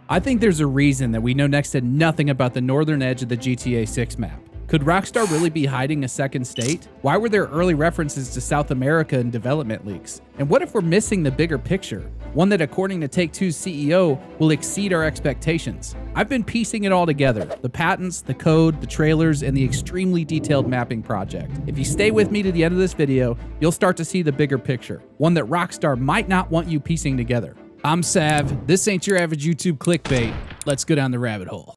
I think there's a reason that we know next to nothing about the northern edge of the GTA 6 map. Could Rockstar really be hiding a second state? Why were there early references to South America in development leaks? And what if we're missing the bigger picture? One that, according to Take-Two's CEO, will exceed our expectations. I've been piecing it all together: the patents, the code, the trailers, and the extremely detailed mapping project. If you stay with me to the end of this video, you'll start to see the bigger picture, one that Rockstar might not want you piecing together. I'm Sav, this ain't your average YouTube clickbait. Let's go down the rabbit hole.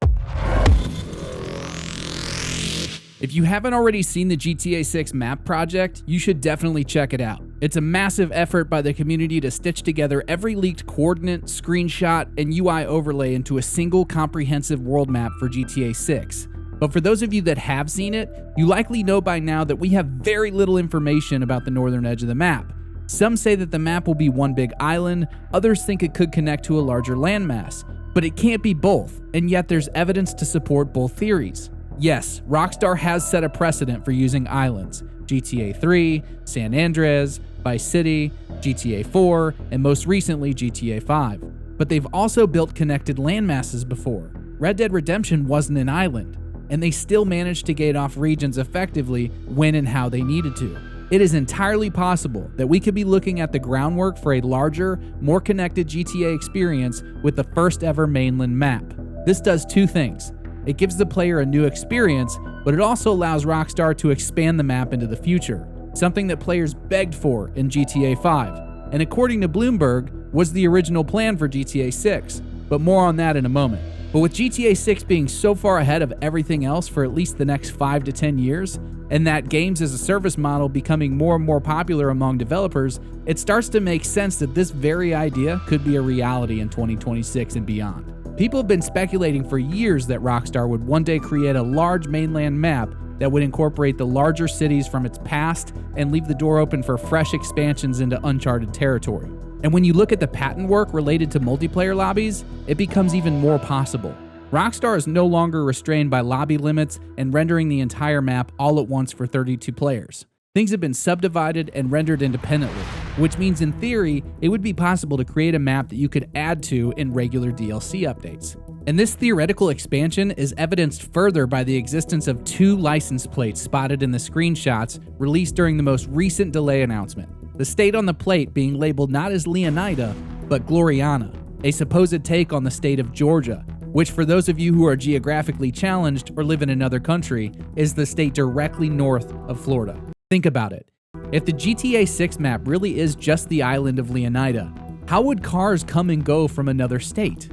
If you haven't already seen the GTA 6 map project, you should definitely check it out. It's a massive effort by the community to stitch together every leaked coordinate, screenshot, and UI overlay into a single comprehensive world map for GTA 6. But for those of you that have seen it, you likely know by now that we have very little information about the northern edge of the map. Some say that the map will be one big island, others think it could connect to a larger landmass. But it can't be both, and yet there's evidence to support both theories. Yes, Rockstar has set a precedent for using islands: GTA 3, San Andreas, Vice City, GTA 4, and most recently GTA 5. But they've also built connected landmasses before. Red Dead Redemption wasn't an island, and they still managed to gate off regions effectively when and how they needed to. It is entirely possible that we could be looking at the groundwork for a larger, more connected GTA experience with the first ever mainland map. This does two things. It gives the player a new experience, but it also allows Rockstar to expand the map into the future, something that players begged for in GTA 5, and according to Bloomberg, was the original plan for GTA 6, but more on that in a moment. But with GTA 6 being so far ahead of everything else for at least the next 5 to 10 years, and that games as a service model becoming more and more popular among developers, it starts to make sense that this very idea could be a reality in 2026 and beyond. People have been speculating for years that Rockstar would one day create a large mainland map that would incorporate the larger cities from its past and leave the door open for fresh expansions into uncharted territory. And when you look at the patent work related to multiplayer lobbies, it becomes even more possible. Rockstar is no longer restrained by lobby limits and rendering the entire map all at once for 32 players. Things have been subdivided and rendered independently, which means in theory, it would be possible to create a map that you could add to in regular DLC updates. And this theoretical expansion is evidenced further by the existence of two license plates spotted in the screenshots released during the most recent delay announcement. The state on the plate being labeled not as Leonida, but Gloriana, a supposed take on the state of Georgia, which for those of you who are geographically challenged or live in another country, is the state directly north of Florida. Think about it. If the GTA 6 map really is just the island of Leonida, how would cars come and go from another state?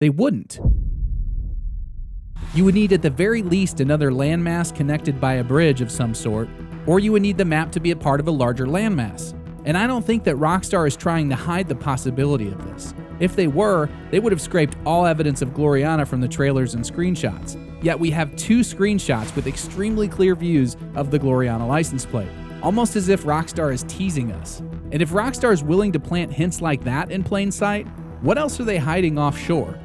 They wouldn't. You would need at the very least another landmass connected by a bridge of some sort, or you would need the map to be a part of a larger landmass. And I don't think that Rockstar is trying to hide the possibility of this. If they were, they would have scraped all evidence of Gloriana from the trailers and screenshots. Yet we have two screenshots with extremely clear views of the Gloriana license plate, almost as if Rockstar is teasing us. And if Rockstar is willing to plant hints like that in plain sight, what else are they hiding offshore?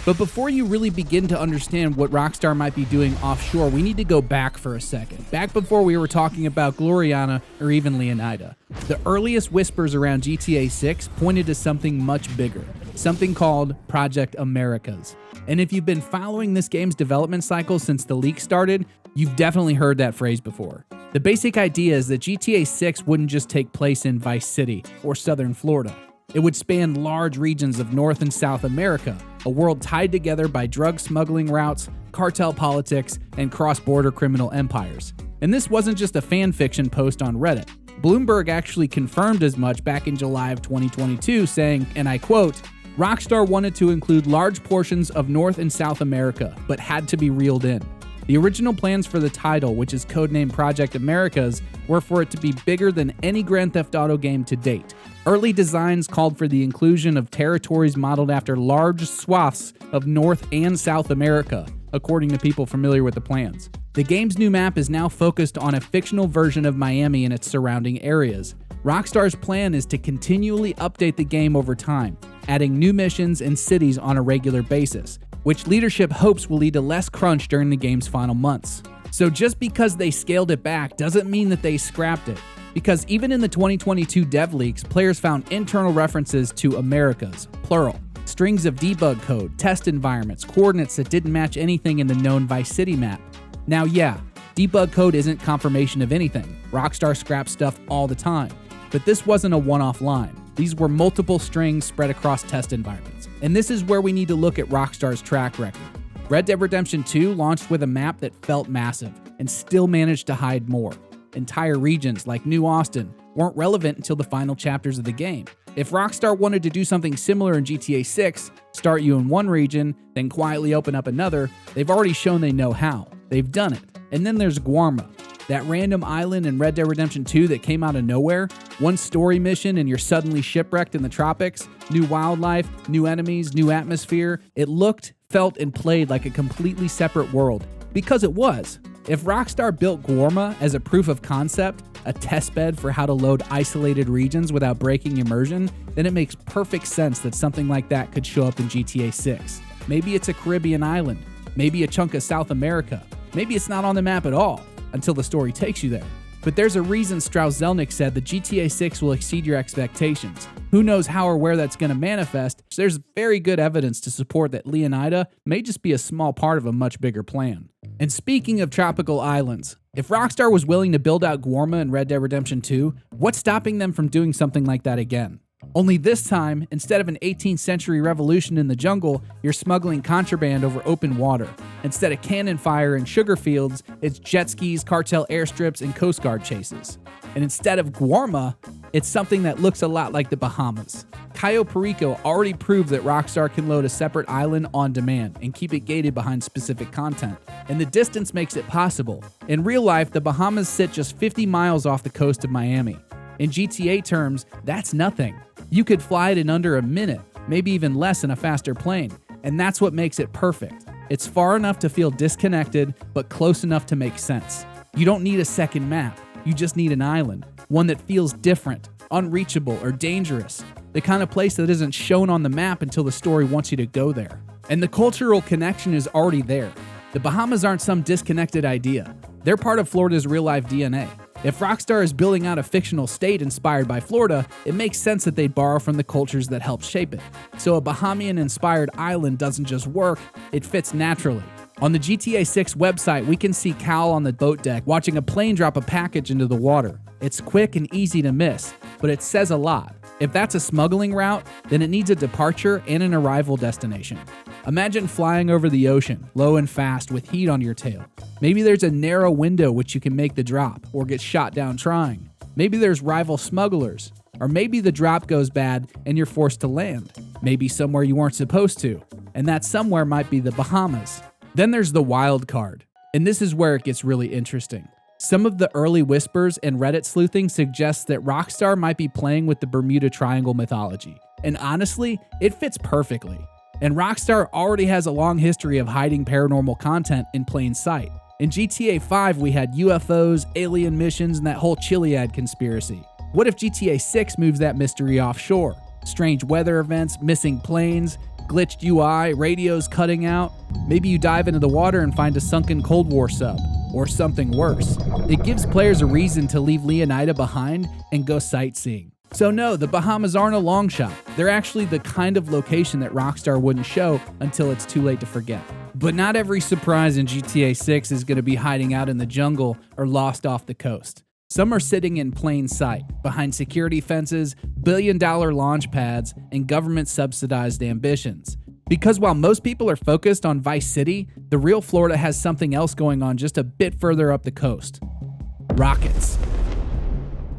But before you really begin to understand what Rockstar might be doing offshore, we need to go back for a second. Back before we were talking about Gloriana or even Leonida. The earliest whispers around GTA 6 pointed to something much bigger, something called Project Americas. And if you've been following this game's development cycle since the leak started, you've definitely heard that phrase before. The basic idea is that GTA 6 wouldn't just take place in Vice City or southern Florida. It would span large regions of North and South America, a world tied together by drug smuggling routes, cartel politics, and cross-border criminal empires. And this wasn't just a fan fiction post on Reddit. Bloomberg actually confirmed as much back in July of 2022, saying, and I quote, "Rockstar wanted to include large portions of North and South America, but had to be reeled in. The original plans for the title, which is codenamed Project Americas, were for it to be bigger than any Grand Theft Auto game to date. Early designs called for the inclusion of territories modeled after large swaths of North and South America, according to people familiar with the plans. The game's new map is now focused on a fictional version of Miami and its surrounding areas. Rockstar's plan is to continually update the game over time, adding new missions and cities on a regular basis, which leadership hopes will lead to less crunch during the game's final months. So just because they scaled it back doesn't mean that they scrapped it, because even in the 2022 dev leaks, players found internal references to Americas, plural. strings of debug code, test environments, coordinates that didn't match anything in the known Vice City map. Now yeah, debug code isn't confirmation of anything. Rockstar scraps stuff all the time. But this wasn't a one-off line. These were multiple strings spread across test environments. And this is where we need to look at Rockstar's track record. Red Dead Redemption 2 launched with a map that felt massive and still managed to hide more. Entire regions like New Austin weren't relevant until the final chapters of the game. If Rockstar wanted to do something similar in GTA 6, start you in one region, then quietly open up another, they've already shown they know how. They've done it. And then there's Guarma, that random island in Red Dead Redemption 2 that came out of nowhere. One story mission and you're suddenly shipwrecked in the tropics. New wildlife, new enemies, new atmosphere. It looked, felt, and played like a completely separate world. Because it was. If Rockstar built Guarma as a proof of concept, a testbed for how to load isolated regions without breaking immersion, then it makes perfect sense that something like that could show up in GTA 6. Maybe it's a Caribbean island. Maybe a chunk of South America. Maybe it's not on the map at all, until the story takes you there. But there's a reason Strauss-Zelnick said that GTA 6 will exceed your expectations. Who knows how or where that's going to manifest? There's very good evidence to support that Leonida may just be a small part of a much bigger plan. And speaking of tropical islands, if Rockstar was willing to build out Guarma in Red Dead Redemption 2, what's stopping them from doing something like that again? Only this time, instead of an 18th century revolution in the jungle, you're smuggling contraband over open water. Instead of cannon fire and sugar fields, it's jet skis, cartel airstrips, and Coast Guard chases. And instead of Guarma, it's something that looks a lot like the Bahamas. Cayo Perico already proved that Rockstar can load a separate island on demand and keep it gated behind specific content. And the distance makes it possible. In real life, the Bahamas sit just 50 miles off the coast of Miami. In GTA terms, that's nothing. You could fly it in under a minute, maybe even less in a faster plane, and that's what makes it perfect. It's far enough to feel disconnected, but close enough to make sense. You don't need a second map, you just need an island, one that feels different, unreachable, or dangerous, the kind of place that isn't shown on the map until the story wants you to go there. And the cultural connection is already there. The Bahamas aren't some disconnected idea. They're part of Florida's real-life DNA. If Rockstar is building out a fictional state inspired by Florida, it makes sense that they'd borrow from the cultures that helped shape it. So a Bahamian-inspired island doesn't just work, it fits naturally. On the GTA 6 website, we can see Cal on the boat deck watching a plane drop a package into the water. It's quick and easy to miss, but it says a lot. If that's a smuggling route, then it needs a departure and an arrival destination. Imagine flying over the ocean, low and fast, with heat on your tail. Maybe there's a narrow window which you can make the drop, or get shot down trying. Maybe there's rival smugglers. Or maybe the drop goes bad and you're forced to land. Maybe somewhere you weren't supposed to. And that somewhere might be the Bahamas. Then there's the wild card. And this is where it gets really interesting. Some of the early whispers and Reddit sleuthing suggests that Rockstar might be playing with the Bermuda Triangle mythology. And honestly, it fits perfectly. And Rockstar already has a long history of hiding paranormal content in plain sight. In GTA 5, we had UFOs, alien missions, and that whole Chiliad conspiracy. What if GTA 6 moves that mystery offshore? Strange weather events, missing planes, glitched UI, radios cutting out. Maybe you dive into the water and find a sunken Cold War sub. Or something worse. It gives players a reason to leave Leonida behind and go sightseeing. So no, the Bahamas aren't a long shot. They're actually the kind of location that Rockstar wouldn't show until it's too late to forget. But not every surprise in GTA 6 is going to be hiding out in the jungle or lost off the coast. Some are sitting in plain sight, behind security fences, billion-dollar launch pads, and government-subsidized ambitions. Because while most people are focused on Vice City, the real Florida has something else going on just a bit further up the coast. Rockets.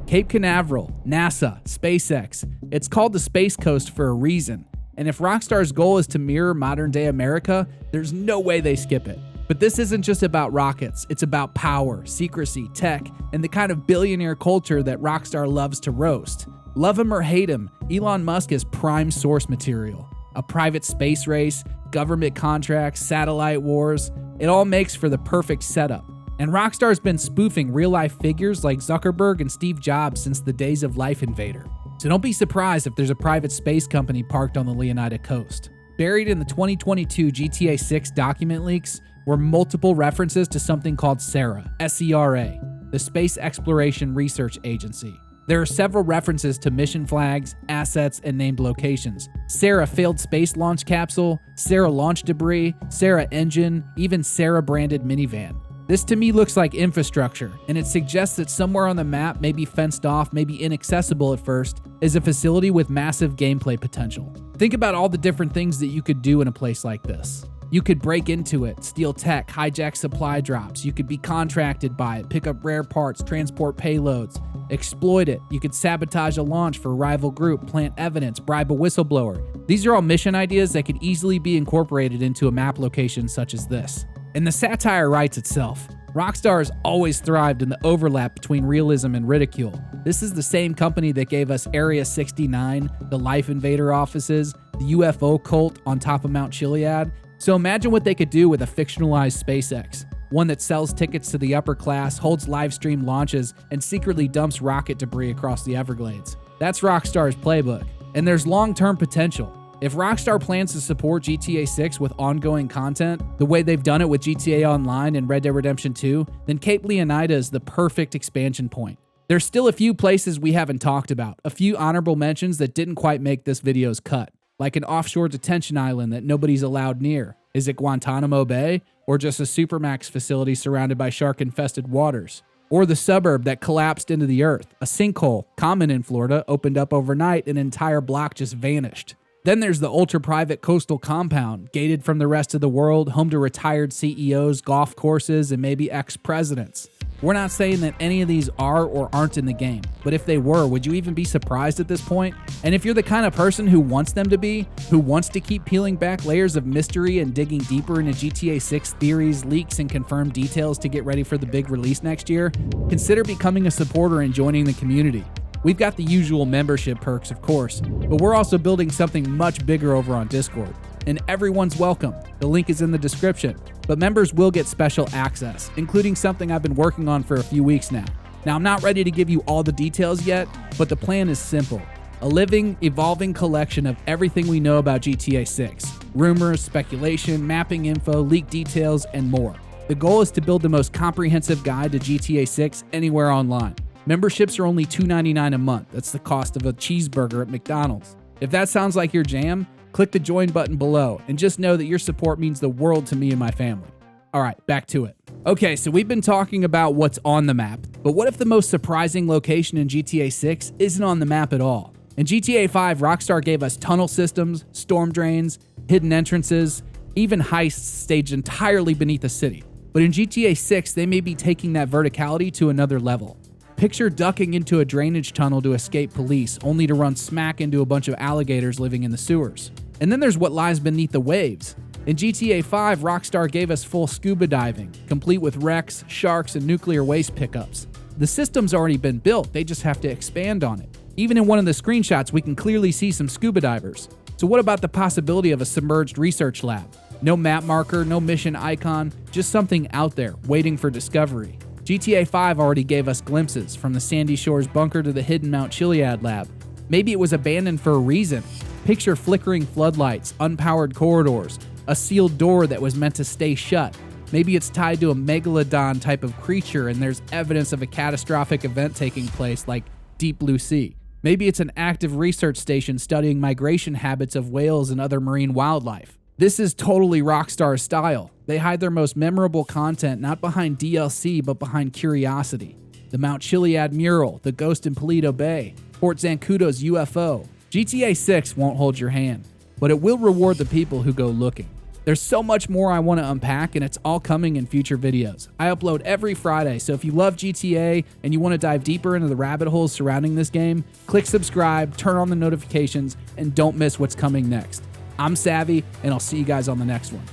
Cape Canaveral, NASA, SpaceX. It's called the Space Coast for a reason. And if Rockstar's goal is to mirror modern-day America, there's no way they skip it. But this isn't just about rockets, it's about power, secrecy, tech, and the kind of billionaire culture that Rockstar loves to roast. Love him or hate him, Elon Musk is prime source material. A private space race, government contracts, satellite wars, it all makes for the perfect setup. And Rockstar's been spoofing real-life figures like Zuckerberg and Steve Jobs since the days of Life Invader. So don't be surprised if there's a private space company parked on the Leonida coast. Buried in the 2022 GTA 6 document leaks were multiple references to something called SERA, S-E-R-A, the Space Exploration Research Agency. There are several references to mission flags, assets, and named locations. Sarah failed space launch capsule, Sarah launch debris, Sarah engine, even Sarah branded minivan. This to me looks like infrastructure, and it suggests that somewhere on the map, maybe fenced off, maybe inaccessible at first, is a facility with massive gameplay potential. Think about all the different things that you could do in a place like this. You could break into it, steal tech, hijack supply drops. You could be contracted by it, pick up rare parts, transport payloads, exploit it. You could sabotage a launch for a rival group, plant evidence, bribe a whistleblower. These are all mission ideas that could easily be incorporated into a map location such as this. And the satire writes itself. Rockstar has always thrived in the overlap between realism and ridicule. This is the same company that gave us Area 69, the Life Invader offices, the UFO cult on top of Mount Chiliad. So imagine what they could do with a fictionalized SpaceX. One that sells tickets to the upper class, holds live stream launches, and secretly dumps rocket debris across the Everglades. That's Rockstar's playbook. And there's long-term potential. If Rockstar plans to support GTA 6 with ongoing content, the way they've done it with GTA Online and Red Dead Redemption 2, then Cape Leonida is the perfect expansion point. There's still a few places we haven't talked about, a few honorable mentions that didn't quite make this video's cut, like an offshore detention island that nobody's allowed near. Is it Guantanamo Bay, or just a Supermax facility surrounded by shark-infested waters? Or the suburb that collapsed into the earth, a sinkhole, common in Florida, opened up overnight, an entire block just vanished. Then there's the ultra-private coastal compound, gated from the rest of the world, home to retired CEOs, golf courses, and maybe ex-presidents. We're not saying that any of these are or aren't in the game, but if they were, would you even be surprised at this point? And if you're the kind of person who wants them to be, who wants to keep peeling back layers of mystery and digging deeper into GTA 6 theories, leaks, and confirmed details to get ready for the big release next year, consider becoming a supporter and joining the community. We've got the usual membership perks, of course, but we're also building something much bigger over on Discord. And everyone's welcome. The link is in the description. But members will get special access, including something I've been working on for a few weeks now. Now, I'm not ready to give you all the details yet, but the plan is simple. A living, evolving collection of everything we know about GTA 6. Rumors, speculation, mapping info, leaked details, and more. The goal is to build the most comprehensive guide to GTA 6 anywhere online. Memberships are only $2.99 a month. That's the cost of a cheeseburger at McDonald's. If that sounds like your jam, click the join button below and just know that your support means the world to me and my family. All right, back to it. Okay, so we've been talking about what's on the map, but what if the most surprising location in GTA 6 isn't on the map at all? In GTA 5, Rockstar gave us tunnel systems, storm drains, hidden entrances, even heists staged entirely beneath a city. But in GTA 6, they may be taking that verticality to another level. Picture ducking into a drainage tunnel to escape police, only to run smack into a bunch of alligators living in the sewers. And then there's what lies beneath the waves. In GTA 5, Rockstar gave us full scuba diving, complete with wrecks, sharks, and nuclear waste pickups. The system's already been built, they just have to expand on it. Even in one of the screenshots, we can clearly see some scuba divers. So what about the possibility of a submerged research lab? No map marker, no mission icon, just something out there, waiting for discovery. GTA 5 already gave us glimpses, from the Sandy Shores bunker to the hidden Mount Chiliad lab. Maybe it was abandoned for a reason. Picture flickering floodlights, unpowered corridors, a sealed door that was meant to stay shut. Maybe it's tied to a megalodon type of creature and there's evidence of a catastrophic event taking place like Deep Blue Sea. Maybe it's an active research station studying migration habits of whales and other marine wildlife. This is totally Rockstar's style. They hide their most memorable content not behind DLC, but behind curiosity. The Mount Chiliad mural, the ghost in Paleto Bay, Port Zancudo's UFO. GTA 6 won't hold your hand, but it will reward the people who go looking. There's so much more I want to unpack, and it's all coming in future videos. I upload every Friday, so if you love GTA and you want to dive deeper into the rabbit holes surrounding this game, click subscribe, turn on the notifications, and don't miss what's coming next. I'm Savvy, and I'll see you guys on the next one.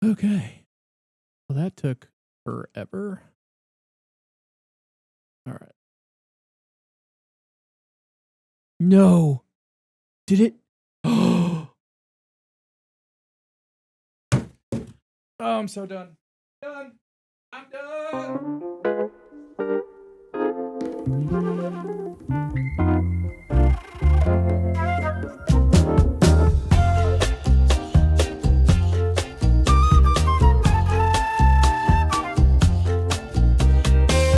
Okay. Well, that took forever. All right. No. Did it? Oh, I'm so done. I'm done.